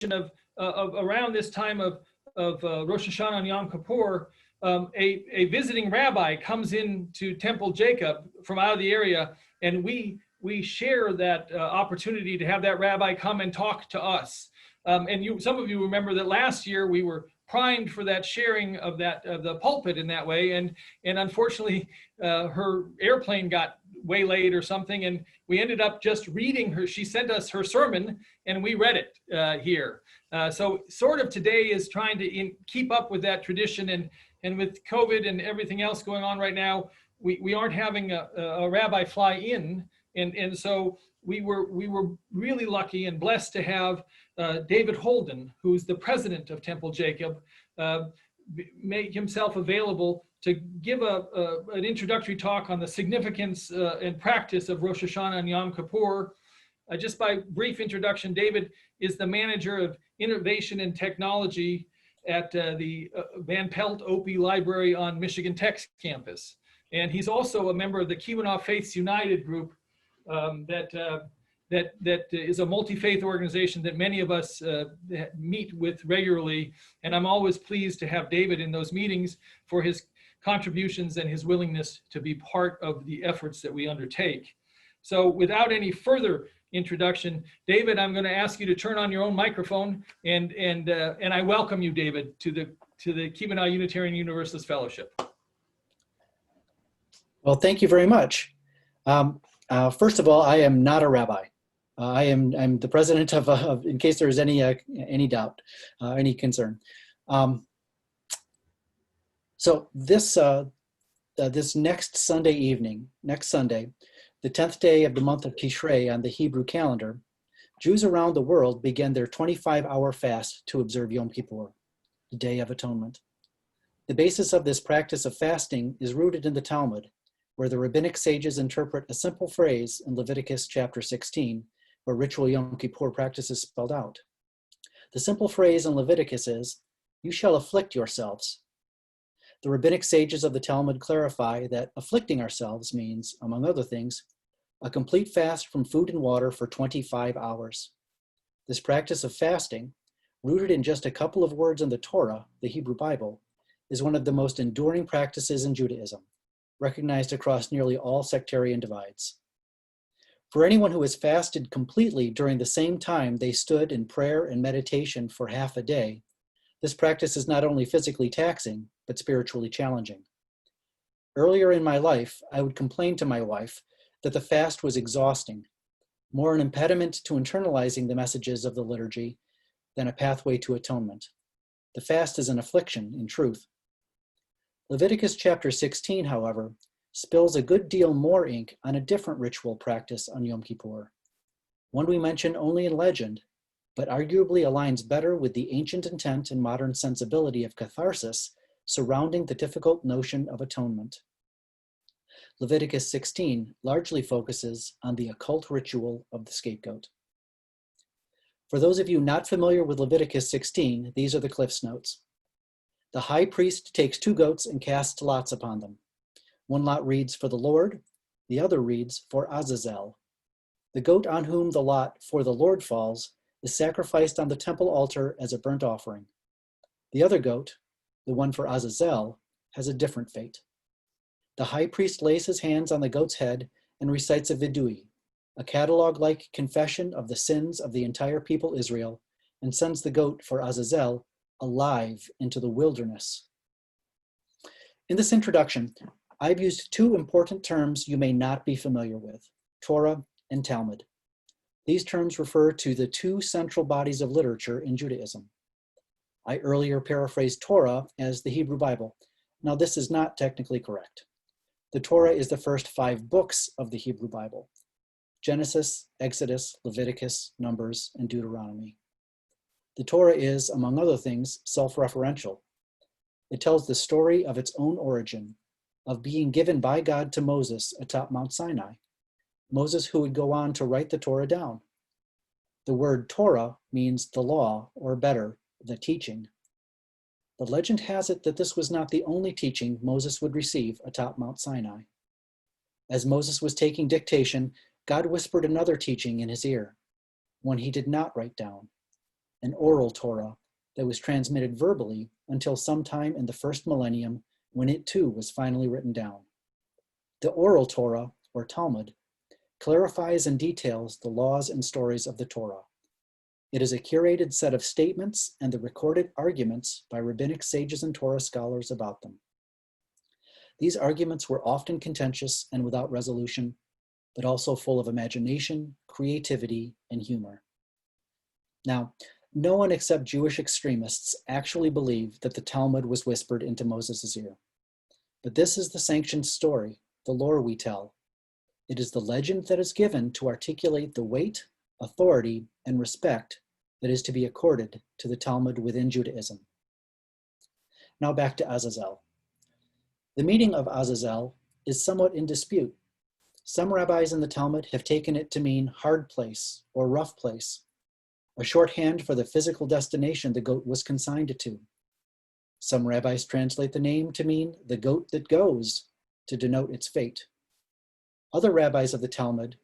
of around this time of Rosh Hashanah and Yom Kippur, a visiting rabbi comes into Temple Jacob from out of the area, and we share that opportunity to have that rabbi come and talk to us. And some of you remember that last year we were primed for that sharing of the pulpit in that way, and unfortunately her airplane got waylaid or something, and we ended up just reading her. She sent us her sermon, and we read it here. So sort of today is trying to keep up with that tradition, and with COVID and everything else going on right now, we aren't having a rabbi fly in, and so we were really lucky and blessed to have David Holden, who's the president of Temple Jacob, make himself available to give an introductory talk on the significance and practice of Rosh Hashanah and Yom Kippur. Just by brief introduction, David is the manager of innovation and technology at the Van Pelt Opie Library on Michigan Tech's campus. And he's also a member of the KUUF Faiths United group that is a multi-faith organization that many of us meet with regularly. And I'm always pleased to have David in those meetings for his contributions and his willingness to be part of the efforts that we undertake. So without any further introduction, David, I'm going to ask you to turn on your own microphone, and I welcome you, David, to the Kibana Unitarian Universalist Fellowship. Well, thank you very much. First of all, I am not a rabbi. I'm the president of in case there is any doubt, any concern. So this next Sunday evening, next Sunday, the 10th day of the month of Tishrei on the Hebrew calendar, Jews around the world begin their 25-hour fast to observe Yom Kippur, the Day of Atonement. The basis of this practice of fasting is rooted in the Talmud, where the rabbinic sages interpret a simple phrase in Leviticus chapter 16, where ritual Yom Kippur practice is spelled out. The simple phrase in Leviticus is, "You shall afflict yourselves." The rabbinic sages of the Talmud clarify that afflicting ourselves means, among other things, a complete fast from food and water for 25 hours. This practice of fasting, rooted in just a couple of words in the Torah, the Hebrew Bible, is one of the most enduring practices in Judaism, recognized across nearly all sectarian divides. For anyone who has fasted completely during the same time they stood in prayer and meditation for half a day, this practice is not only physically taxing, but spiritually challenging. Earlier in my life, I would complain to my wife that the fast was exhausting, more an impediment to internalizing the messages of the liturgy than a pathway to atonement. The fast is an affliction, in truth. Leviticus chapter 16, however, spills a good deal more ink on a different ritual practice on Yom Kippur, one we mention only in legend, but arguably aligns better with the ancient intent and modern sensibility of catharsis surrounding the difficult notion of atonement. Leviticus 16 largely focuses on the occult ritual of the scapegoat. For those of you not familiar with Leviticus 16, these are the Cliff's Notes. The high priest takes 2 goats and casts lots upon them. One lot reads for the Lord, the other reads for Azazel. The goat on whom the lot for the Lord falls is sacrificed on the temple altar as a burnt offering. The other goat, the one for Azazel, has a different fate. The high priest lays his hands on the goat's head and recites a vidui, a catalog-like confession of the sins of the entire people Israel, and sends the goat for Azazel alive into the wilderness. In this introduction, I've used 2 important terms you may not be familiar with, Torah and Talmud. These terms refer to the 2 central bodies of literature in Judaism. I earlier paraphrased Torah as the Hebrew Bible. Now, this is not technically correct. The Torah is the first 5 books of the Hebrew Bible: Genesis, Exodus, Leviticus, Numbers, and Deuteronomy. The Torah is, among other things, self-referential. It tells the story of its own origin, of being given by God to Moses atop Mount Sinai, Moses who would go on to write the Torah down. The word Torah means the law, or better, the teaching. The legend has it that this was not the only teaching Moses would receive atop Mount Sinai. As Moses was taking dictation, God whispered another teaching in his ear, one he did not write down. an oral Torah that was transmitted verbally until sometime in the first millennium when it too was finally written down. The oral Torah, or Talmud, clarifies and details the laws and stories of the Torah. It is a curated set of statements and the recorded arguments by rabbinic sages and Torah scholars about them. These arguments were often contentious and without resolution, but also full of imagination, creativity, and humor. Now, no one except Jewish extremists actually believe that the Talmud was whispered into Moses' ear. But this is the sanctioned story, the lore we tell. It is the legend that is given to articulate the weight, authority, and respect that is to be accorded to the Talmud within Judaism. Now back to Azazel. The meaning of Azazel is somewhat in dispute. Some rabbis in the Talmud have taken it to mean hard place or rough place, a shorthand for the physical destination the goat was consigned to. Some rabbis translate the name to mean the goat that goes, to denote its fate. Other rabbis of the Talmud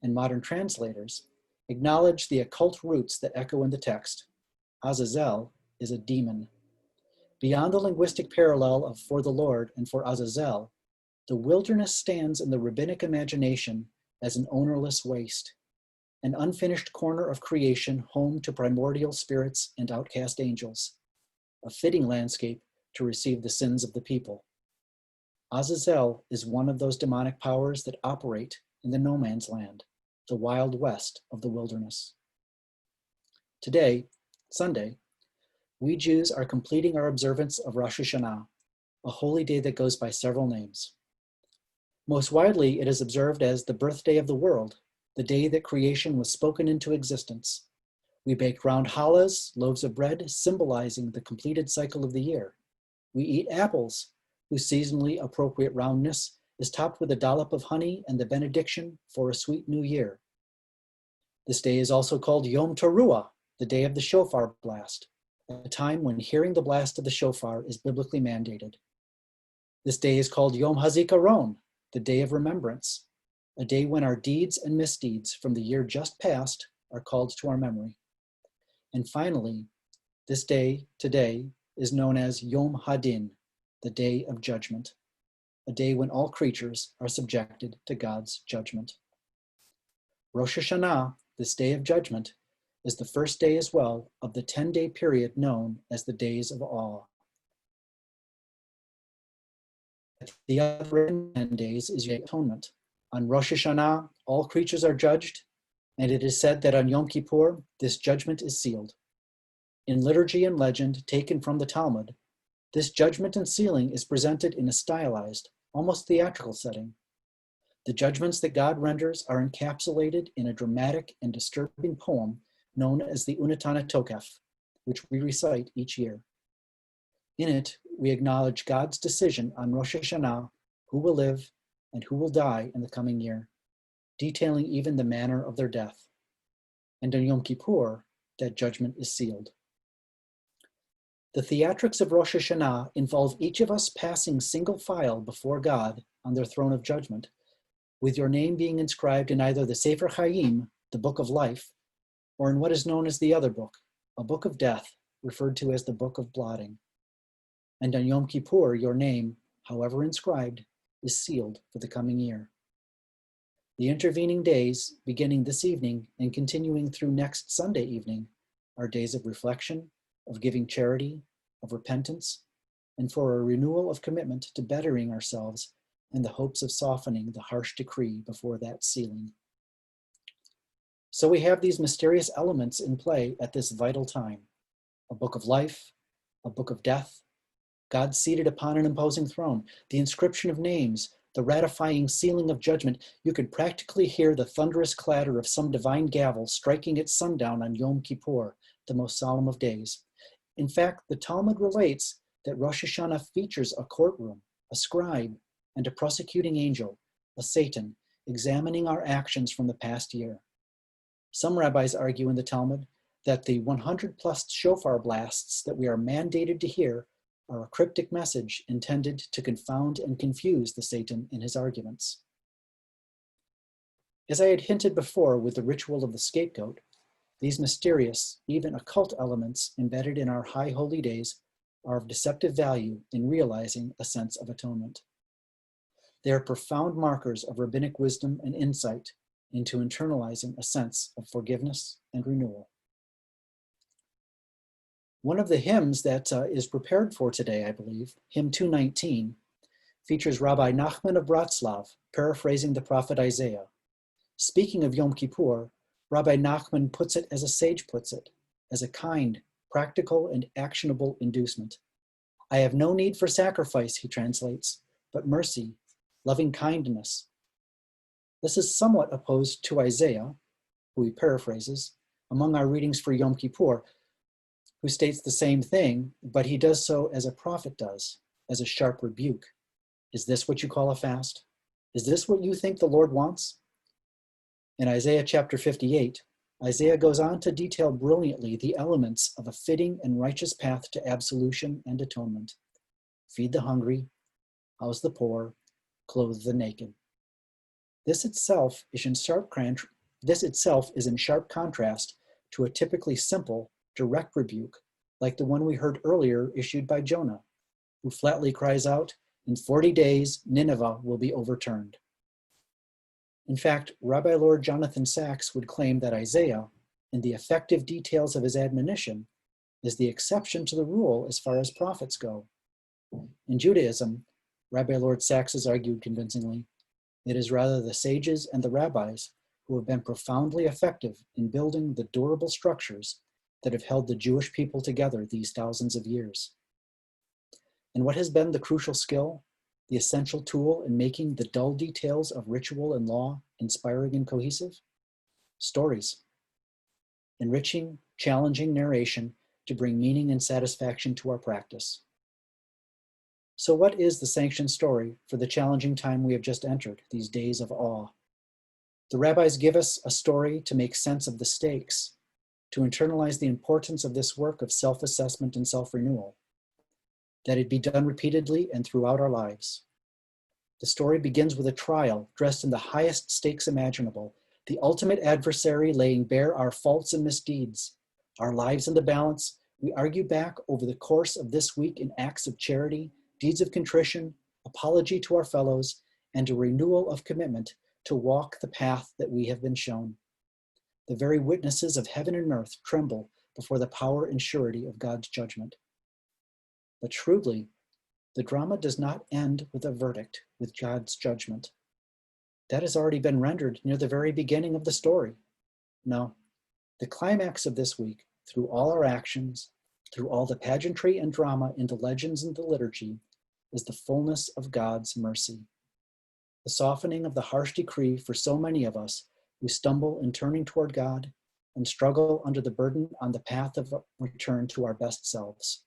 and modern translators acknowledge the occult roots that echo in the text. Azazel is a demon. Beyond the linguistic parallel of for the Lord and for Azazel, the wilderness stands in the rabbinic imagination as an ownerless waste, an unfinished corner of creation home to primordial spirits and outcast angels, a fitting landscape to receive the sins of the people. Azazel is one of those demonic powers that operate in the no man's land, the wild west of the wilderness. Today, Sunday, we Jews are completing our observance of Rosh Hashanah, a holy day that goes by several names. Most widely, it is observed as the birthday of the world, the day that creation was spoken into existence. We bake round challahs, loaves of bread, symbolizing the completed cycle of the year. We eat apples, whose seasonally appropriate roundness is topped with a dollop of honey and the benediction for a sweet new year. This day is also called Yom Teruah, the day of the shofar blast, a time when hearing the blast of the shofar is biblically mandated. This day is called Yom HaZikaron, the day of remembrance, a day when our deeds and misdeeds from the year just past are called to our memory. And finally, this day, today, is known as Yom Hadin, the day of judgment, a day when all creatures are subjected to God's judgment. Rosh Hashanah, this day of judgment, is the first day as well of the 10-day period known as the Days of Awe. The other 10 days is Yom Atonement. On Rosh Hashanah, all creatures are judged, and it is said that on Yom Kippur, this judgment is sealed. In liturgy and legend taken from the Talmud, this judgment and sealing is presented in a stylized, almost theatrical setting. The judgments that God renders are encapsulated in a dramatic and disturbing poem known as the Unatana Tokef, which we recite each year. In it, we acknowledge God's decision on Rosh Hashanah, who will live and who will die in the coming year, detailing even the manner of their death. And on Yom Kippur, that judgment is sealed. The theatrics of Rosh Hashanah involve each of us passing single file before God on their throne of judgment, with your name being inscribed in either the Sefer Chaim, the book of life, or in what is known as the other book, a book of death, referred to as the book of blotting. And on Yom Kippur, your name, however inscribed, is sealed for the coming year. The intervening days, beginning this evening and continuing through next Sunday evening, are days of reflection, of giving charity, of repentance, and for a renewal of commitment to bettering ourselves in the hopes of softening the harsh decree before that sealing. So we have these mysterious elements in play at this vital time: a book of life, a book of death, God seated upon an imposing throne, the inscription of names, the ratifying sealing of judgment. You could practically hear the thunderous clatter of some divine gavel striking at sundown on Yom Kippur, the most solemn of days. In fact, the Talmud relates that Rosh Hashanah features a courtroom, a scribe, and a prosecuting angel, a Satan, examining our actions from the past year. Some rabbis argue in the Talmud that the 100+ shofar blasts that we are mandated to hear are a cryptic message intended to confound and confuse the Satan in his arguments. As I had hinted before with the ritual of the scapegoat, These mysterious, even occult elements embedded in our high holy days are of deceptive value in realizing a sense of atonement. They are profound markers of rabbinic wisdom and insight into internalizing a sense of forgiveness and renewal. One of the hymns that is prepared for today, I believe, hymn 219, features Rabbi Nachman of Bratslav paraphrasing the prophet Isaiah. Speaking of Yom Kippur, Rabbi Nachman puts it as a sage puts it, as a kind, practical, and actionable inducement. I have no need for sacrifice, he translates, but mercy, loving kindness. This is somewhat opposed to Isaiah, who he paraphrases, among our readings for Yom Kippur, who states the same thing, but he does so as a prophet does, as a sharp rebuke. Is this what you call a fast? Is this what you think the Lord wants? In Isaiah chapter 58, Isaiah goes on to detail brilliantly the elements of a fitting and righteous path to absolution and atonement. Feed the hungry, house the poor, clothe the naked. This itself is in sharp contrast to a typically simple, direct rebuke, like the one we heard earlier issued by Jonah, who flatly cries out, "In 40 days, Nineveh will be overturned." In fact, Rabbi Lord Jonathan Sacks would claim that Isaiah, in the effective details of his admonition, is the exception to the rule as far as prophets go. In Judaism, Rabbi Lord Sacks has argued convincingly, it is rather the sages and the rabbis who have been profoundly effective in building the durable structures that have held the Jewish people together these thousands of years. And what has been the crucial skill, the essential tool in making the dull details of ritual and law inspiring and cohesive? Stories. Enriching, challenging narration to bring meaning and satisfaction to our practice. So what is the sanctioned story for the challenging time we have just entered, these days of awe? The rabbis give us a story to make sense of the stakes, to internalize the importance of this work of self-assessment and self-renewal, that it be done repeatedly and throughout our lives. The story begins with a trial dressed in the highest stakes imaginable, the ultimate adversary laying bare our faults and misdeeds. Our lives in the balance, we argue back over the course of this week in acts of charity, deeds of contrition, apology to our fellows, and a renewal of commitment to walk the path that we have been shown. The very witnesses of heaven and earth tremble before the power and surety of God's judgment. But shrewdly, the drama does not end with a verdict, with God's judgment. That has already been rendered near the very beginning of the story. No, the climax of this week, through all our actions, through all the pageantry and drama in the legends and the liturgy, is the fullness of God's mercy. The softening of the harsh decree for so many of us who stumble in turning toward God and struggle under the burden on the path of return to our best selves.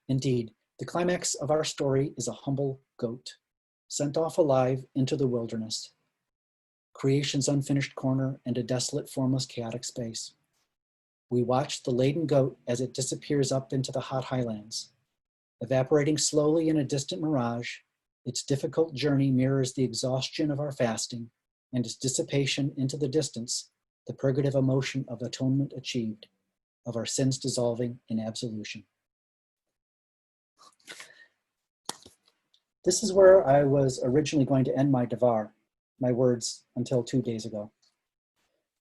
Indeed, the climax of our story is a humble goat, sent off alive into the wilderness, creation's unfinished corner and a desolate, formless, chaotic space. We watch the laden goat as it disappears up into the hot highlands. Evaporating slowly in a distant mirage, its difficult journey mirrors the exhaustion of our fasting and its dissipation into the distance, the purgative emotion of atonement achieved, of our sins dissolving in absolution. This is where I was originally going to end my Devar, my words, until 2 days ago.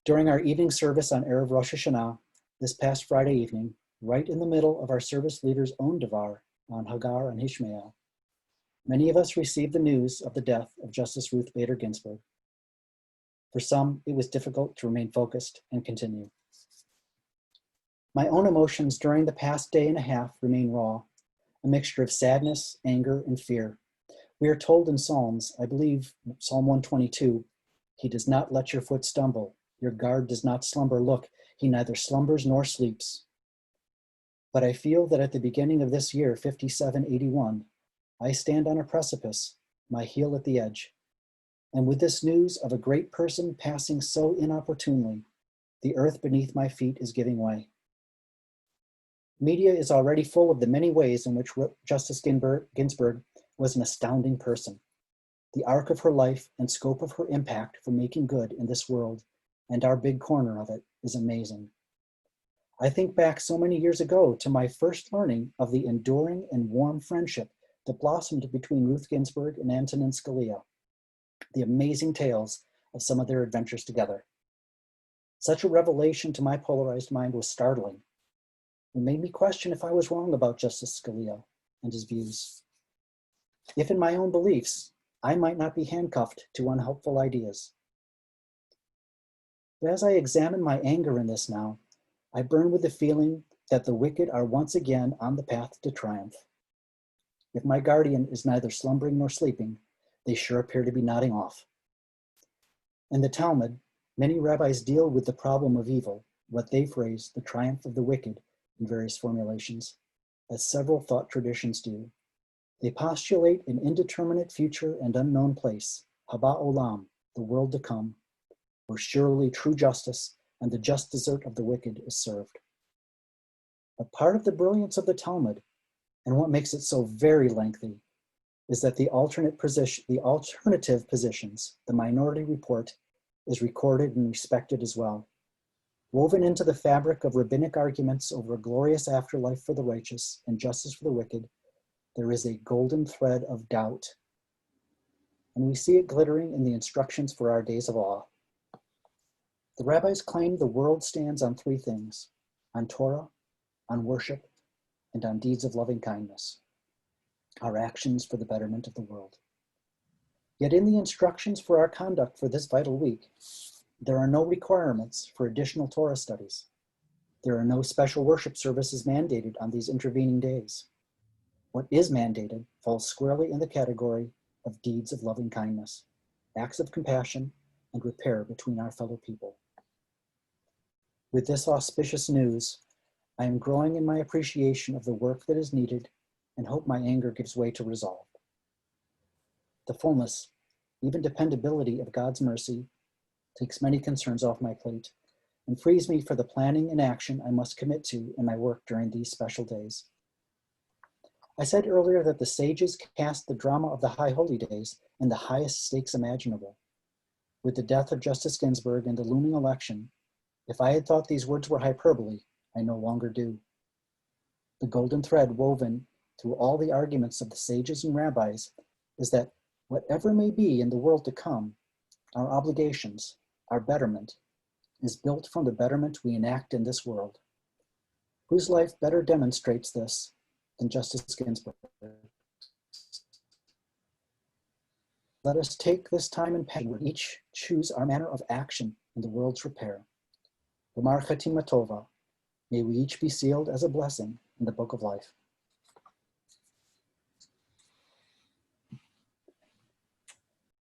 During our evening service on Erev Rosh Hashanah, this past Friday evening, right in the middle of our service leader's own Devar on Hagar and Ishmael, many of us received the news of the death of Justice Ruth Bader Ginsburg. For some, it was difficult to remain focused and continue. My own emotions during the past day and a half remain raw, a mixture of sadness, anger, and fear. We are told in Psalms, I believe Psalm 122, "He does not let your foot stumble. Your guard does not slumber. Look, he neither slumbers nor sleeps." But I feel that at the beginning of this year, 5781, I stand on a precipice, my heel at the edge. And with this news of a great person passing so inopportunely, the earth beneath my feet is giving way. Media is already full of the many ways in which Justice Ginsburg was an astounding person. The arc of her life and scope of her impact for making good in this world and our big corner of it is amazing. I think back so many years ago to my first learning of the enduring and warm friendship that blossomed between Ruth Ginsburg and Antonin Scalia, the amazing tales of some of their adventures together. Such a revelation to my polarized mind was startling. It made me question if I was wrong about Justice Scalia and his views. If in my own beliefs, I might not be handcuffed to unhelpful ideas. But as I examine my anger in this now, I burn with the feeling that the wicked are once again on the path to triumph. If my guardian is neither slumbering nor sleeping, they sure appear to be nodding off. In the Talmud, many rabbis deal with the problem of evil, what they phrase the triumph of the wicked, in various formulations, as several thought traditions do. They postulate an indeterminate future and unknown place, Haba Olam, the world to come, where surely true justice and the just desert of the wicked is served. But part of the brilliance of the Talmud, and what makes it so very lengthy, is that the alternative positions, the minority report, is recorded and respected as well. Woven into the fabric of rabbinic arguments over a glorious afterlife for the righteous and justice for the wicked, there is a golden thread of doubt. And we see it glittering in the instructions for our days of awe. The rabbis claim the world stands on three things: on Torah, on worship, and on deeds of loving kindness, our actions for the betterment of the world. Yet in the instructions for our conduct for this vital week, there are no requirements for additional Torah studies. There are no special worship services mandated on these intervening days. What is mandated falls squarely in the category of deeds of loving kindness, acts of compassion, and repair between our fellow people. With this auspicious news, I am growing in my appreciation of the work that is needed and hope my anger gives way to resolve. The fullness, even dependability of God's mercy takes many concerns off my plate and frees me for the planning and action I must commit to in my work during these special days. I said earlier that the sages cast the drama of the High Holy Days in the highest stakes imaginable. With the death of Justice Ginsburg and the looming election, if I had thought these words were hyperbole, I no longer do. The golden thread woven through all the arguments of the sages and rabbis is that whatever may be in the world to come, our obligations, our betterment, is built from the betterment we enact in this world. Whose life better demonstrates this than Justice Ginsburg? Let us take this time and passion where each choose our manner of action in the world's repair. B'mar Chatima Tova, may we each be sealed as a blessing in the book of life.